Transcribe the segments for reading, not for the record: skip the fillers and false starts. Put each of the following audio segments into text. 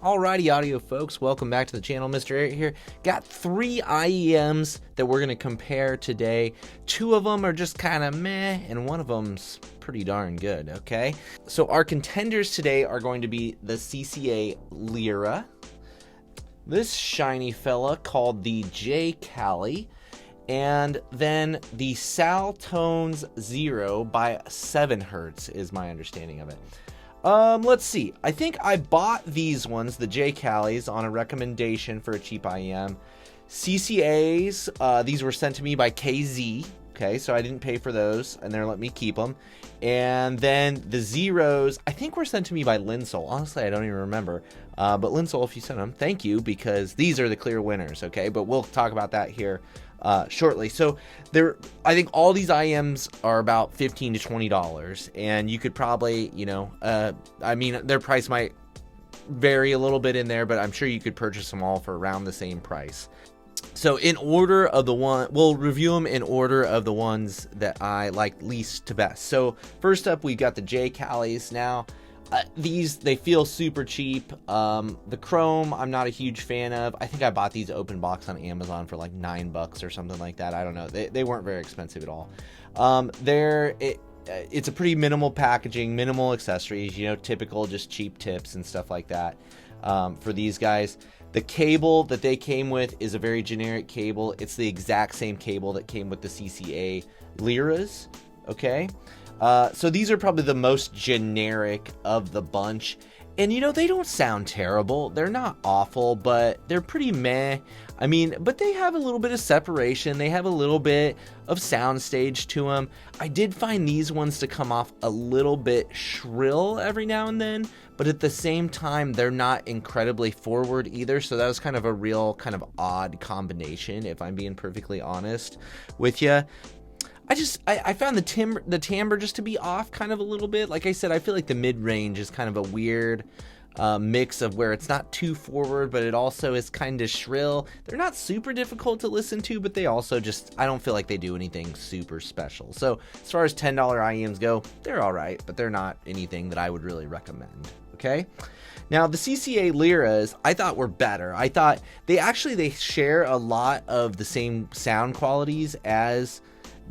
Alrighty, audio folks, welcome back to the channel. MrAyrit here. Got 3 IEMs that we're going to compare today. 2 of them are just kind of meh, and 1 of them's pretty darn good, okay? So our contenders today are going to be the CCA Lyra, this shiny fella called the Jcallis, and then the Saltones Zero by 7 Hertz is my understanding of it. Let's see. I think I bought these ones, the Jcallis, on a recommendation for a cheap IEM. CCAs, these were sent to me by KZ. Okay, so I didn't pay for those, and they're letting me keep them. And then the Zeros, I think were sent to me by Linsol. Honestly, I don't even remember. But Linsol, if you sent them, thank you, because these are the clear winners, okay? But we'll talk about that here shortly. So I think all these IEMs are about $15 to $20, and you could probably, I mean, their price might vary a little bit in there, but I'm sure you could purchase them all for around the same price. So in order of we'll review them in order of the ones that I like least to best. So first up, we've got the Jcallis. Now, these, they feel super cheap. The chrome, I'm not a huge fan of. I think I bought these open box on Amazon for like $9 or something like that. I don't know. They weren't very expensive at all. It's a pretty minimal packaging, minimal accessories, typical just cheap tips and stuff like that for these guys. The cable that they came with is a very generic cable. It's the exact same cable that came with the CCA Lyras, okay? So these are probably the most generic of the bunch. And, they don't sound terrible. They're not awful, but they're pretty meh. I mean, but they have a little bit of separation. They have a little bit of soundstage to them. I did find these ones to come off a little bit shrill every now and then, but at the same time, they're not incredibly forward either. So that was kind of a real kind of odd combination, if I'm being perfectly honest with you. I found the timbre just to be off kind of a little bit. Like I said, I feel like the mid-range is kind of a weird mix of where it's not too forward, but it also is kind of shrill. They're not super difficult to listen to, but they also just, I don't feel like they do anything super special. So as far as $10 IEMs go, they're all right, but they're not anything that I would really recommend, okay? Now, the CCA Lyras, I thought were better. I thought they share a lot of the same sound qualities as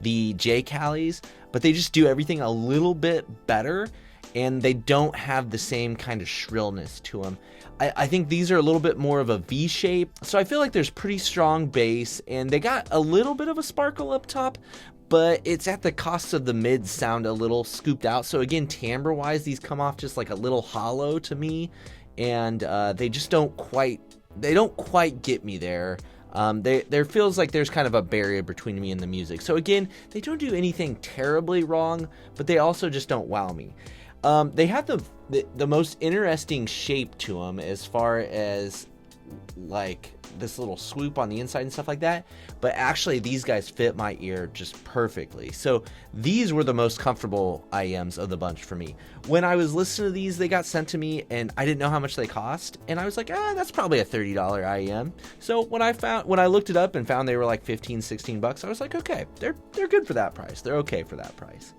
the Jcallis, but they just do everything a little bit better, and they don't have the same kind of shrillness to them. I think these are a little bit more of a V shape, so I feel like there's pretty strong bass, and they got a little bit of a sparkle up top, but it's at the cost of the mids sound a little scooped out. So again, timbre wise, these come off just like a little hollow to me, and they just don't quite get me there. There feels like there's kind of a barrier between me and the music. So again, they don't do anything terribly wrong, but they also just don't wow me. They have the most interesting shape to them as far as like this little swoop on the inside and stuff like that, but actually these guys fit my ear just perfectly. So these were the most comfortable IEMs of the bunch for me. When I was listening to these, they got sent to me and I didn't know how much they cost, and I was like, that's probably a $30 IEM. So when I looked it up and found they were like 15, 16 bucks, I was like, okay, they're good for that price. They're okay for that price.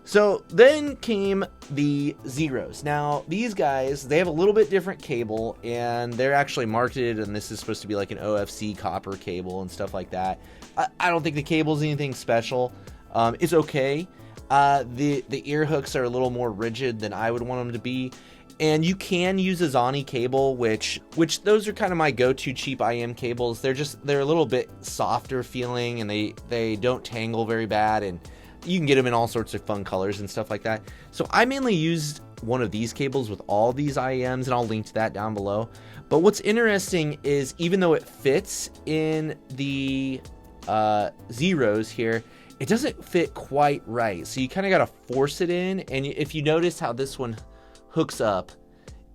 So then came the Zeros. Now, these guys, they have a little bit different cable, and they're actually marketed, and this is supposed to be like an OFC copper cable and stuff like that. I don't think the cable's anything special. It's okay. The ear hooks are a little more rigid than I would want them to be. And you can use a Zoni cable, which those are kind of my go-to cheap IEM cables. They're a little bit softer feeling, and they don't tangle very bad, and you can get them in all sorts of fun colors and stuff like that. So I mainly used one of these cables with all these IEMs, and I'll link to that down below. But what's interesting is even though it fits in the Zeros here, it doesn't fit quite right. So you kind of got to force it in. And if you notice how this one hooks up,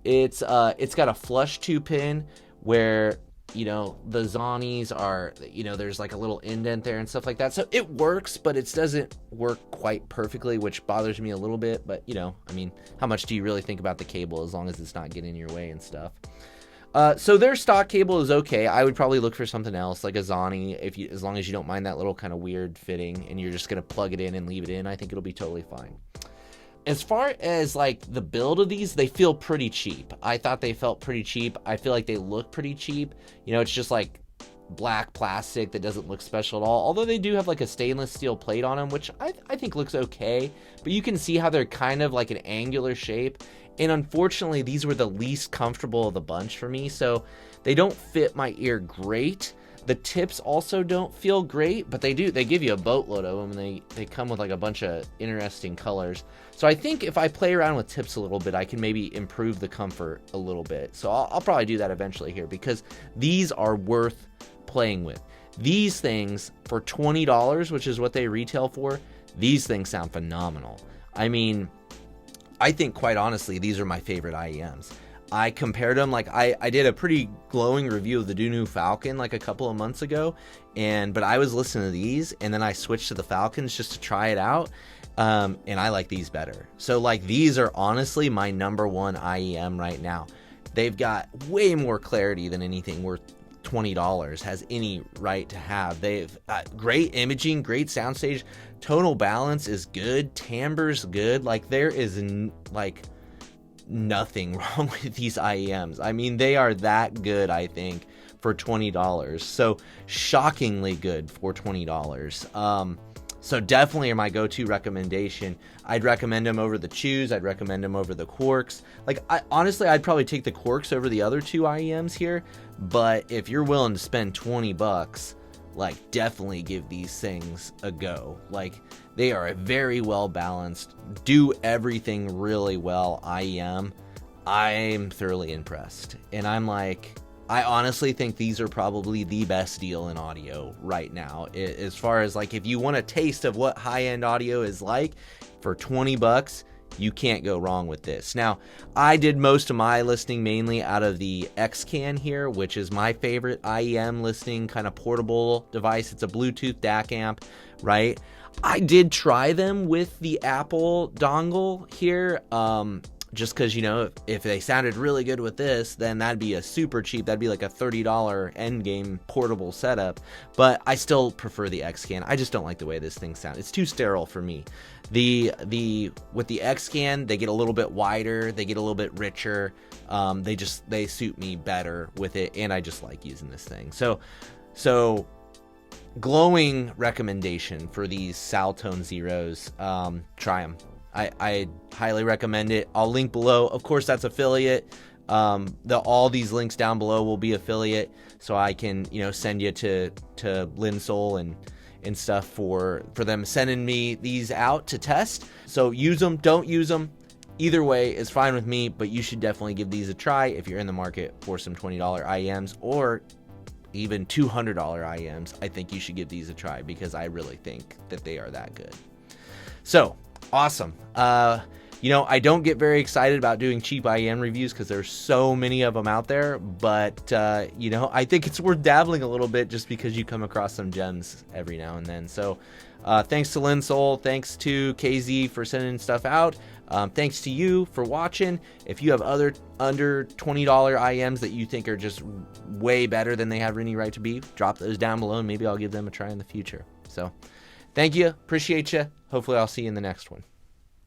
it's got a flush 2 pin where the Zonis are, there's like a little indent there and stuff like that. So it works, but it doesn't work quite perfectly, which bothers me a little bit. But, I mean, how much do you really think about the cable as long as it's not getting in your way and stuff? So their stock cable is okay. I would probably look for something else like a Zoni, as long as you don't mind that little kind of weird fitting and you're just going to plug it in and leave it in. I think it'll be totally fine. as far as like the build of these, they feel pretty cheap. I thought they felt pretty cheap. I feel like they look pretty cheap. You know, it's just like black plastic that doesn't look special at all, although they do have like a stainless steel plate on them, which I think looks okay, but you can see how they're kind of like an angular shape, and unfortunately these were the least comfortable of the bunch for me, so they don't fit my ear great. The tips also don't feel great, but they give you a boatload of them, and they come with like a bunch of interesting colors. So I think if I play around with tips a little bit, I can maybe improve the comfort a little bit. So I'll probably do that eventually here, because these are worth playing with. These things for $20, which is what they retail for, these things sound phenomenal. I mean, I think quite honestly, these are my favorite IEMs. I compared them, like I did a pretty glowing review of the new Falcon like a couple of months ago, but I was listening to these, and then I switched to the Falcons just to try it out, and I like these better. So like these are honestly my number one IEM right now. They've got way more clarity than anything worth $20 has any right to have. They've great imaging, great soundstage, tonal balance is good, timbre's good. Like there is like nothing wrong with these IEMs. I mean, they are that good, I think, for $20. So shockingly good for $20. So definitely are my go-to recommendation. I'd recommend them over the Chews. I'd recommend them over the Quarks. Like, honestly, I'd probably take the Quarks over the other two IEMs here. But if you're willing to spend $20, like, definitely give these things a go. Like, they are a very well balanced, do everything really well IEM. I'm thoroughly impressed. And I'm like, I honestly think these are probably the best deal in audio right now. As far as like, if you want a taste of what high-end audio is like for $20, you can't go wrong with this. Now, I did most of my listening mainly out of the X-Can here, which is my favorite IEM listening kind of portable device. It's a Bluetooth DAC amp, right? I did try them with the Apple dongle here, just because, you know, if they sounded really good with this, then that'd be a super cheap, that'd be like a $30 endgame portable setup. But I still prefer the X-Can. I just don't like the way this thing sounds. It's too sterile for me. With the X-Can, they get a little bit wider, they get a little bit richer. They suit me better with it, and I just like using this thing. So glowing recommendation for these Saltones Zeros. Try them. I highly recommend it. I'll link below. Of course, that's affiliate. All these links down below will be affiliate, so I can, you know, send you to Linsole and stuff for them sending me these out to test. So use them, don't use them. Either way is fine with me, but you should definitely give these a try if you're in the market for some $20 IEMs or even $200 IEMs. I think you should give these a try because I really think that they are that good. So awesome. You know, I don't get very excited about doing cheap IEM reviews because there's so many of them out there, but you know, I think it's worth dabbling a little bit just because you come across some gems every now and then. So thanks to Linsole, thanks to KZ for sending stuff out. Thanks to you for watching. If you have other under $20 IEMs that you think are just way better than they have any right to be, drop those down below and maybe I'll give them a try in the future. So thank you. Appreciate you. Hopefully I'll see you in the next one.